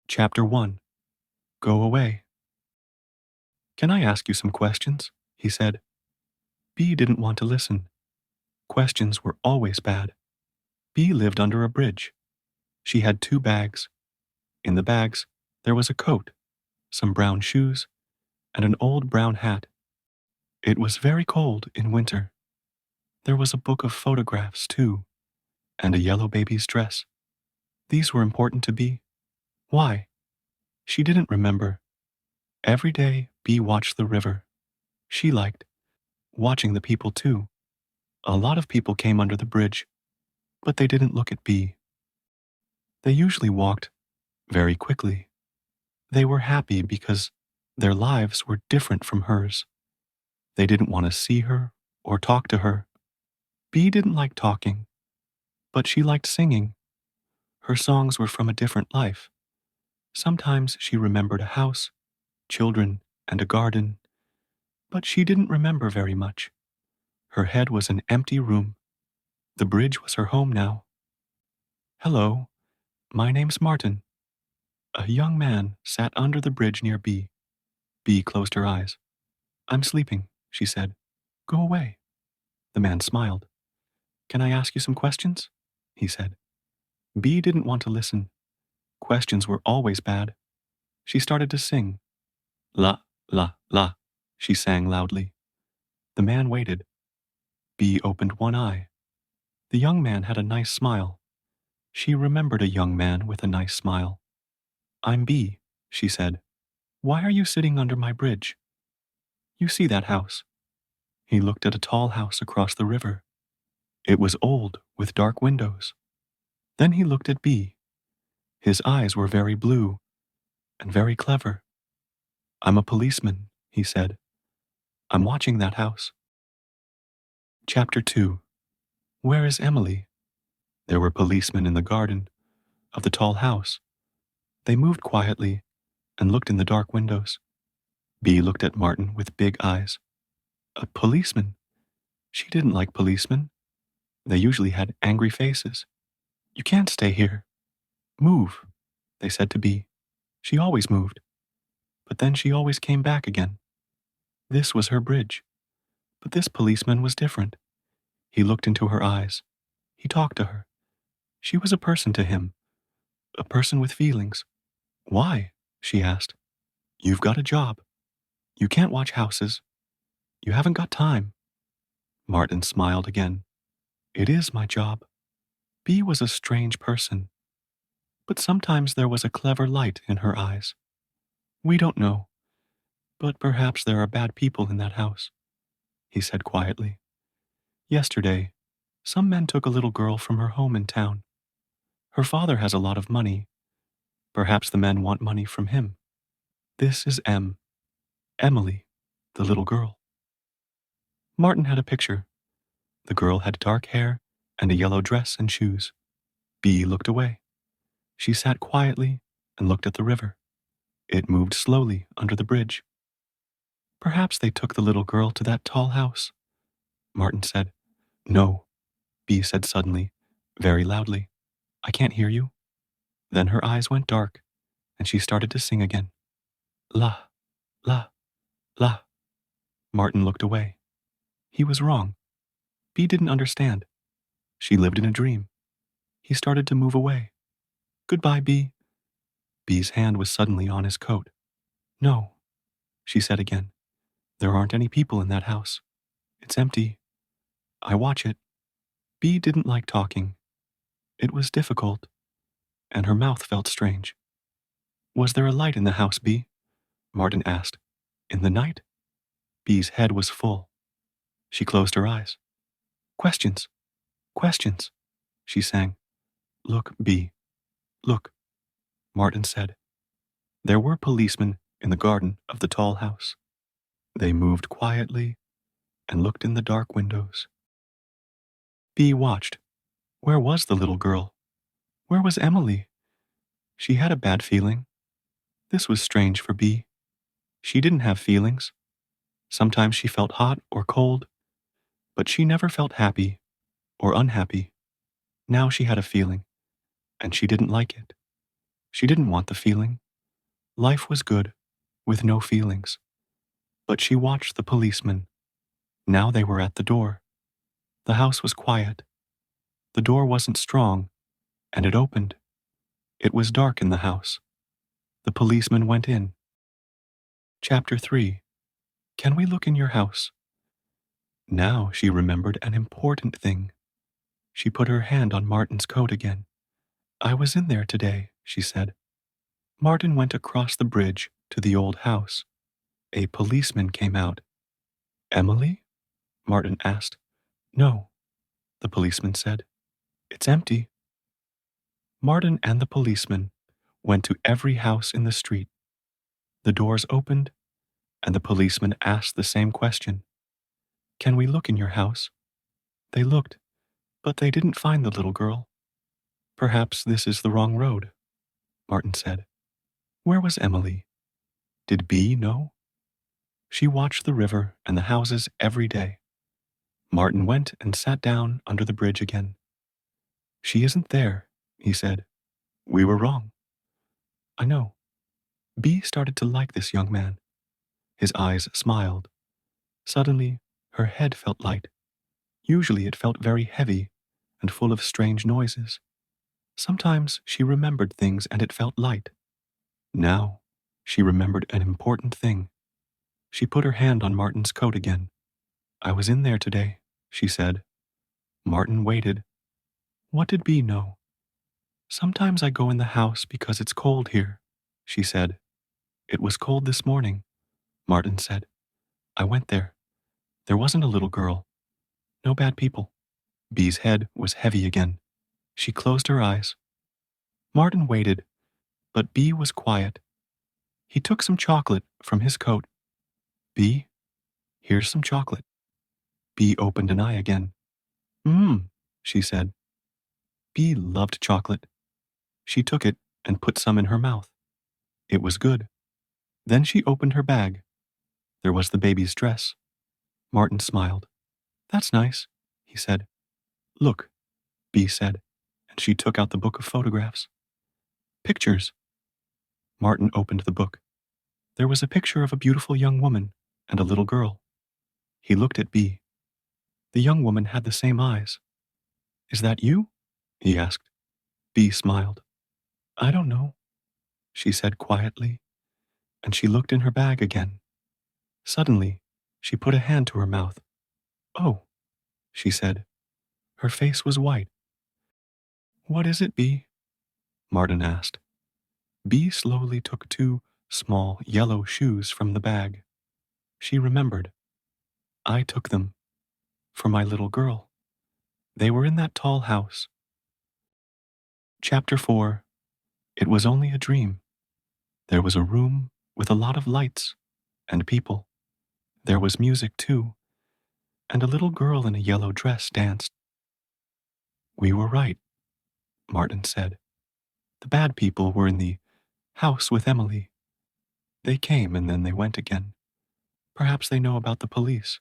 Chapter 1. Go away. Can I ask you some questions? He said. B didn't want to listen. Questions were always bad. B lived under a bridge. She had 2 bags. In the bags, there was a coat, some brown shoes, and an old brown hat. It was very cold in winter. There was a book of photographs, too, and a yellow baby's dress. These were important to B. Why? She didn't remember. Every day, B watched the river. She liked watching the people, too. A lot of people came under the bridge, but they didn't look at B. They usually walked very quickly. They were happy because their lives were different from hers. They didn't want to see her or talk to her. B didn't like talking, but she liked singing. Her songs were from a different life. Sometimes she remembered a house, children, and a garden, but she didn't remember very much. Her head was an empty room. The bridge was her home now. Hello, my name's Martin. A young man sat under the bridge near B. B closed her eyes. I'm sleeping, she said. Go away. The man smiled. Can I ask you some questions? He said. B didn't want to listen. Questions were always bad. She started to sing. La, la, la, she sang loudly. The man waited. B opened one eye. The young man had a nice smile. She remembered a young man with a nice smile. I'm B, she said. Why are you sitting under my bridge? You see that house? He looked at a tall house across the river. It was old, with dark windows. Then he looked at B. His eyes were very blue and very clever. I'm a policeman, he said. I'm watching that house. Chapter 2. Where is Emily? There were policemen in the garden of the tall house. They moved quietly and looked in the dark windows. B looked at Martin with big eyes. A policeman? She didn't like policemen. They usually had angry faces. You can't stay here. Move, they said to B. She always moved. But then she always came back again. This was her bridge. But this policeman was different. He looked into her eyes. He talked to her. She was a person to him, a person with feelings. Why? She asked. You've got a job. You can't watch houses. You haven't got time. Martin smiled again. It is my job. B was a strange person, but sometimes there was a clever light in her eyes. We don't know, but perhaps there are bad people in that house, he said quietly. Yesterday, some men took a little girl from her home in town. Her father has a lot of money. Perhaps the men want money from him. This is Emily, the little girl. Martin had a picture. The girl had dark hair and a yellow dress and shoes. B looked away. She sat quietly and looked at the river. It moved slowly under the bridge. Perhaps they took the little girl to that tall house. Martin said. No, B said suddenly, very loudly. I can't hear you. Then her eyes went dark, and she started to sing again. La, la, la. Martin looked away. He was wrong. B didn't understand. She lived in a dream. He started to move away. Goodbye, B. B's hand was suddenly on his coat. No, she said again. There aren't any people in that house. It's empty. I watch it. B didn't like talking. It was difficult, and her mouth felt strange. Was there a light in the house, B? Martin asked. In the night? B's head was full. She closed her eyes. Questions, questions, she sang. Look, B. Look, Martin said. There were policemen in the garden of the tall house. They moved quietly and looked in the dark windows. B watched. Where was the little girl? Where was Emily? She had a bad feeling. This was strange for B. She didn't have feelings. Sometimes she felt hot or cold, but she never felt happy or unhappy. Now she had a feeling, and she didn't like it. She didn't want the feeling. Life was good, with no feelings. But she watched the policemen. Now they were at the door. The house was quiet. The door wasn't strong, and it opened. It was dark in the house. The policeman went in. Chapter 3. Can we look in your house? Now she remembered an important thing. She put her hand on Martin's coat again. I was in there today, she said. Martin went across the bridge to the old house. A policeman came out. Emily? Martin asked. No, the policeman said. It's empty. Martin and the policeman went to every house in the street. The doors opened, and the policeman asked the same question. Can we look in your house? They looked, but they didn't find the little girl. Perhaps this is the wrong road, Martin said. Where was Emily? Did Bee know? She watched the river and the houses every day. Martin went and sat down under the bridge again. She isn't there, he said. We were wrong. I know. Bee started to like this young man. His eyes smiled. Suddenly, her head felt light. Usually it felt very heavy and full of strange noises. Sometimes she remembered things and it felt light. Now, she remembered an important thing. She put her hand on Martin's coat again. I was in there today, she said. Martin waited. What did Bee know? Sometimes I go in the house because it's cold here, she said. It was cold this morning, Martin said. I went there. There wasn't a little girl. No bad people. Bee's head was heavy again. She closed her eyes. Martin waited, but Bee was quiet. He took some chocolate from his coat. Bee, here's some chocolate. Bee opened an eye again. She said. Bee loved chocolate. She took it and put some in her mouth. It was good. Then she opened her bag. There was the baby's dress. Martin smiled. That's nice, he said. Look, Bee said, and she took out the book of photographs. Pictures. Martin opened the book. There was a picture of a beautiful young woman and a little girl. He looked at Bee. The young woman had the same eyes. Is that you? He asked. Bee smiled. I don't know, she said quietly, and she looked in her bag again. Suddenly, she put a hand to her mouth. Oh, she said. Her face was white. What is it, Bee? Martin asked. Bee slowly took two small yellow shoes from the bag. She remembered. I took them. For my little girl. They were in that tall house. Chapter 4. It was only a dream. There was a room with a lot of lights and people. There was music too, and a little girl in a yellow dress danced. We were right, Martin said. The bad people were in the house with Emily. They came and then they went again. Perhaps they know about the police.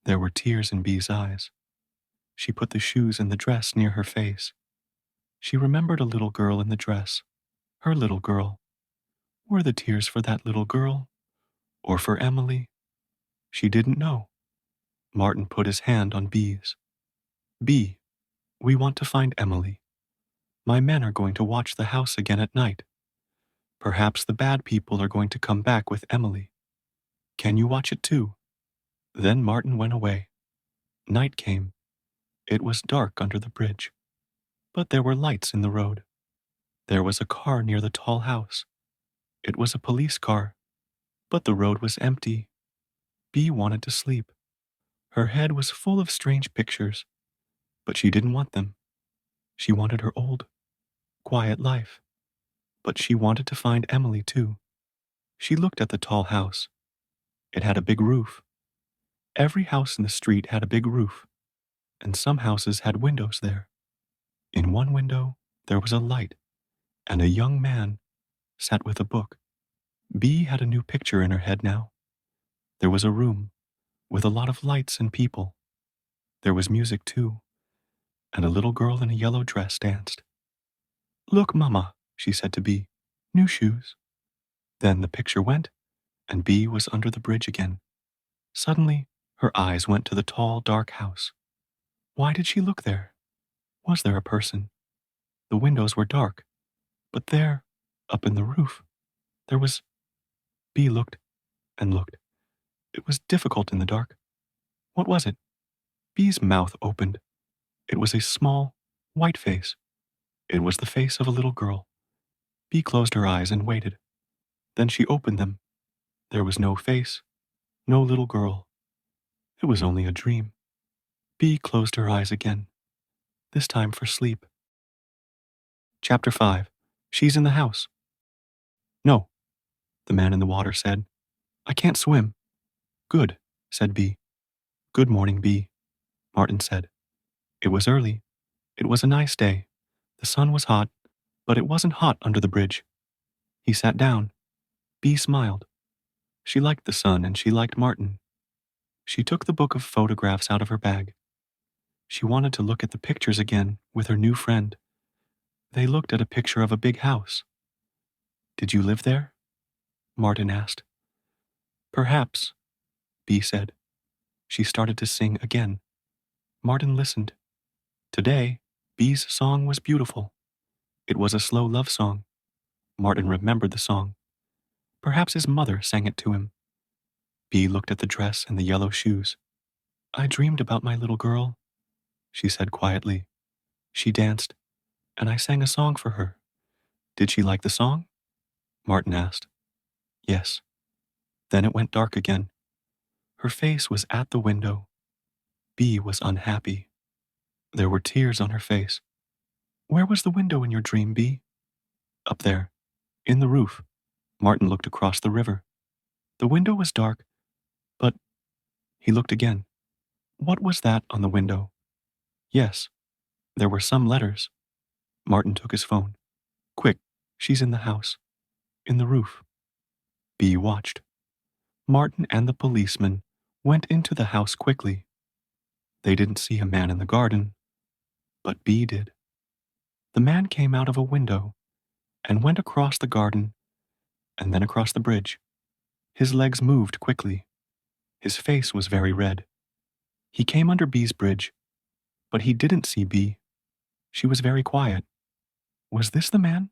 There were tears in Bee's eyes. She put the shoes and the dress near her face. She remembered a little girl in the dress. Her little girl. Were the tears for that little girl? Or for Emily? She didn't know. Martin put his hand on Bee's. Bee, we want to find Emily. My men are going to watch the house again at night. Perhaps the bad people are going to come back with Emily. Can you watch it too? Then Martin went away. Night came. It was dark under the bridge. But there were lights in the road. There was a car near the tall house. It was a police car. But the road was empty. Bee wanted to sleep. Her head was full of strange pictures. But she didn't want them. She wanted her old, quiet life. But she wanted to find Emily too. She looked at the tall house. It had a big roof. Every house in the street had a big roof, and some houses had windows there. In one window, there was a light, and a young man sat with a book. Bee had a new picture in her head now. There was a room with a lot of lights and people. There was music too, and a little girl in a yellow dress danced. Look, Mama, she said to B. New shoes. Then the picture went, and B was under the bridge again. Suddenly, her eyes went to the tall, dark house. Why did she look there? Was there a person? The windows were dark, but there, up in the roof, there was. B looked and looked. It was difficult in the dark. What was it? B's mouth opened. It was a small, white face. It was the face of a little girl. B closed her eyes and waited. Then she opened them. There was no face, no little girl. It was only a dream. B closed her eyes again, this time for sleep. Chapter 5. She's in the house. No, the man in the water said. I can't swim. Good, said B. Good morning, B, Martin said. It was early. It was a nice day. The sun was hot, but it wasn't hot under the bridge. He sat down. B smiled. She liked the sun and she liked Martin. She took the book of photographs out of her bag. She wanted to look at the pictures again with her new friend. They looked at a picture of a big house. Did you live there? Martin asked. Perhaps, B said. She started to sing again. Martin listened. Today, B's song was beautiful. It was a slow love song. Martin remembered the song. Perhaps his mother sang it to him. B looked at the dress and the yellow shoes. I dreamed about my little girl, she said quietly. She danced, and I sang a song for her. Did she like the song? Martin asked. Yes. Then it went dark again. Her face was at the window. B was unhappy. There were tears on her face. Where was the window in your dream, B? Up there, in the roof. Martin looked across the river. The window was dark, but he looked again. What was that on the window? Yes, there were some letters. Martin took his phone. Quick, she's in the house. In the roof. B watched. Martin and the policeman went into the house quickly. They didn't see a man in the garden, but B did. The man came out of a window and went across the garden and then across the bridge. His legs moved quickly. His face was very red. He came under B's bridge, but he didn't see B. She was very quiet. Was this the man?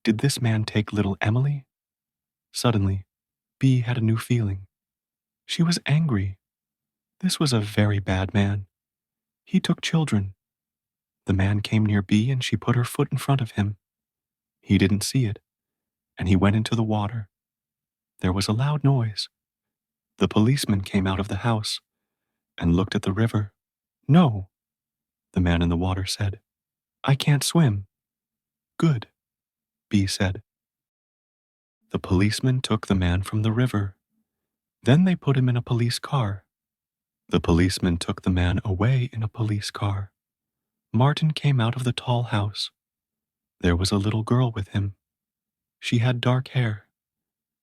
Did this man take little Emily? Suddenly, B had a new feeling. She was angry. This was a very bad man. He took children. The man came near B and she put her foot in front of him. He didn't see it, and he went into the water. There was a loud noise. The policeman came out of the house and looked at the river. No, the man in the water said. I can't swim. Good, B said. The policeman took the man from the river. Then they put him in a police car. The policeman took the man away in a police car. Martin came out of the tall house. There was a little girl with him. She had dark hair.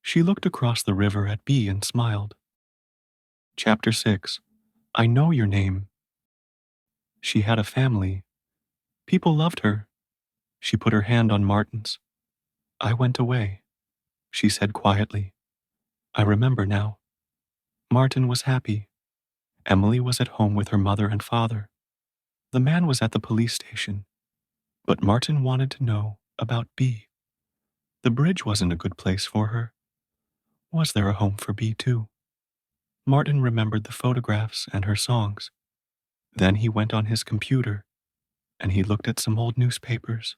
She looked across the river at B and smiled. Chapter 6. I know your name. She had a family. People loved her. She put her hand on Martin's. I went away, she said quietly. I remember now. Martin was happy. Emily was at home with her mother and father. The man was at the police station. But Martin wanted to know about B. The bridge wasn't a good place for her. Was there a home for B too? Martin remembered the photographs and her songs. Then he went on his computer and he looked at some old newspapers.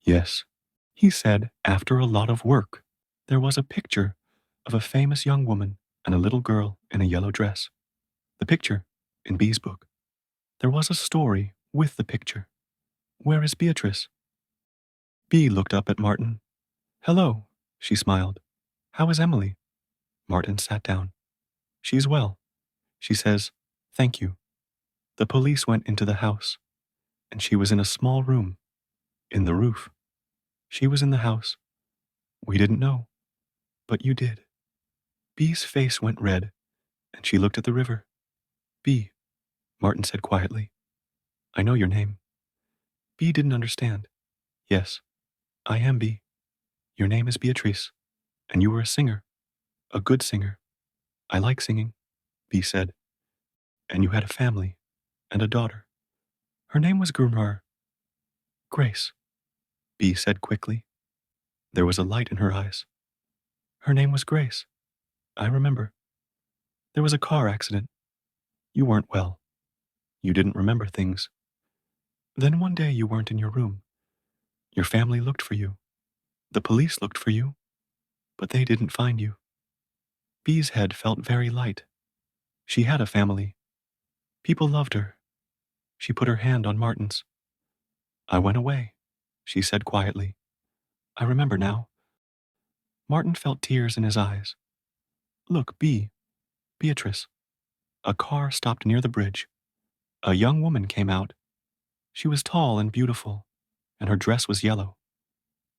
Yes, he said, after a lot of work, there was a picture of a famous young woman and a little girl in a yellow dress. The picture in B's book. There was a story with the picture. Where is Beatrice? B looked up at Martin. Hello, she smiled. How is Emily? Martin sat down. She's well. She says, thank you. The police went into the house, and she was in a small room, in the roof. She was in the house. We didn't know, but you did. B's face went red, and she looked at the river. B, Martin said quietly. I know your name. B didn't understand. Yes, I am B. Your name is Beatrice, and you were a singer, a good singer. I like singing, B said. And you had a family and a daughter. Her name was Grace, B said quickly. There was a light in her eyes. Her name was Grace. I remember. There was a car accident. You weren't well. You didn't remember things. Then one day you weren't in your room. Your family looked for you. The police looked for you, but they didn't find you. Bee's head felt very light. She had a family. People loved her. She put her hand on Martin's. I went away, she said quietly. I remember now. Martin felt tears in his eyes. Look, Beatrice. A car stopped near the bridge. A young woman came out. She was tall and beautiful, and her dress was yellow.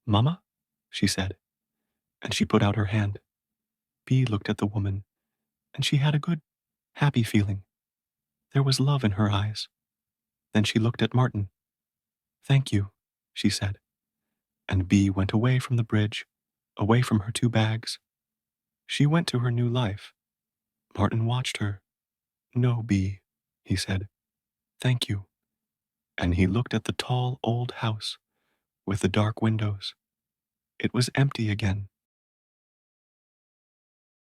Mama? She said, and she put out her hand. Bee looked at the woman, and she had a good, happy feeling. There was love in her eyes. Then she looked at Martin. Thank you, she said. And Bee went away from the bridge, away from her two bags. She went to her new life. Martin watched her. No, Bee, he said. Thank you. And he looked at the tall old house with the dark windows. It was empty again.